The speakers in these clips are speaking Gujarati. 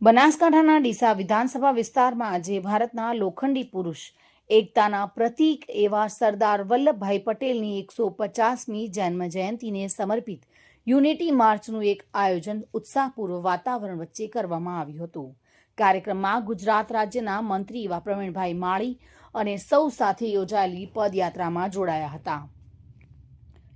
બનાસકાંઠાના ડીસા વિધાનસભા વિસ્તારમાં આજે ભારતના લોખંડી પુરુષ એકતાના પ્રતીક એવા સરદાર વલ્લભભાઈ પટેલની 150મી જન્મજયંતિને સમર્પિત યુનિટી માર્ચનું એક આયોજન ઉત્સાહપૂર્વ વાતાવરણ વચ્ચે કરવામાં આવ્યું હતું। કાર્યક્રમમાં ગુજરાત રાજ્યના મંત્રી એવા પ્રવીણભાઈ માળી અને સૌ સાથે યોજાયેલી પદયાત્રામાં જોડાયા હતા।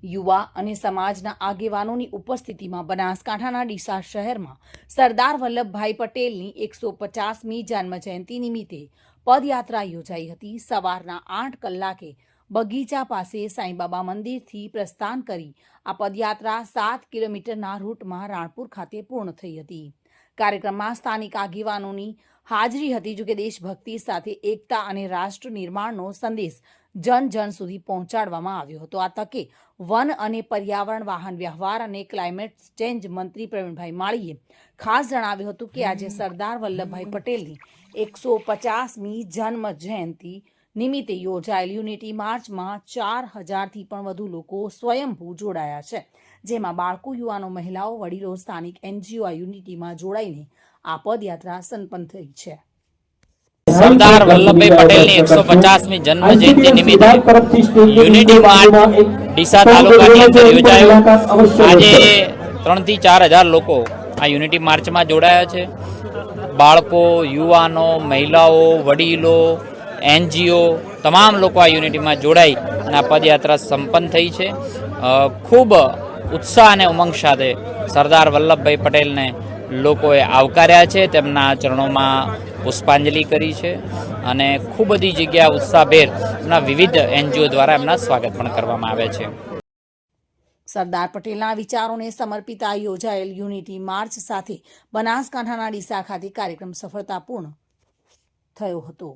યુવા અને સમાજના આગેવાનોની ઉપસ્થિતિમાં બનાસકાંઠાના ડીસા શહેરમાં સરદાર વલ્લભભાઈ પટેલની 150મી જન્મજયંતિ નિમિત્તે પદયાત્રા યોજાઈ હતી। સવારના 8 કલાકે બગીચા પાસે સાંઈબાબા મંદિરથી પ્રસ્થાન કરી આ પદયાત્રા 7 કિલોમીટરના રૂટમાં રાણપુર ખાતે પૂર્ણ થઈ હતી। કાર્યક્રમમાં સ્થાનિક આગેવાનોની હાજરી હતી। જો કે દેશભક્તિ સાથે એકતા અને રાષ્ટ્ર નિર્માણનો સંદેશ જન જન સુધી પહોંચાડવામાં આવ્યો હતો। આ તકે વન અને પર્યાવરણ, વાહન વ્યવહાર અને ક્લાઇમેટ ચેન્જ મંત્રી પ્રવીણભાઈ માળીએ ખાસ જણાવ્યું હતું કે આજે સરદાર વલ્લભભાઈ પટેલની 150મી જન્મ જયંતિ નિમિત્તે યોજાયેલ યુનિટી માર્ચમાં 4000થી પણ વધુ લોકો સ્વયંભૂ જોડાયા છે, જેમાં બાળકો, યુવાનો, મહિલાઓ, વડીલો, સ્થાનિક એનજીઓ આ યુનિટીમાં જોડાઈને આ પદયાત્રા સંપન્ન થઈ છે। સરદાર વલ્લભભાઈ પટેલની 150મી જન્મ જયંતિ નિમિત્તે યુનિટી માર્ચ ડીસા તાલુકાની અંદર યોજાયો। આજે 3 થી 4000 લોકો આ યુનિટી માર્ચમાં જોડાયા છે। બાળકો, યુવાનો, મહિલાઓ, વડીલો, એનજીઓ તમામ લોકો આ યુનિટીમાં જોડાઈ અને આ પદયાત્રા સંપન્ન થઈ છે। ખૂબ ઉત્સાહ અને ઉમંગ સાથે સરદાર વલ્લભભાઈ પટેલને લોકોએ આવકાર્યા છે, તેમના ચરણોમાં પુષ્પાંજલિ કરી છે અને ખૂબ બધી જગ્યા ઉત્સાહભેર એમના વિવિધ એનજીઓ દ્વારા એમના સ્વાગત પણ કરવામાં આવે છે। સરદાર પટેલના વિચારોને સમર્પિત આ યોજાયેલ યુનિટી માર્ચ સાથે બનાસકાંઠાના ડીસા ખાતે કાર્યક્રમ સફળતાપૂર્ણ થયો હતો।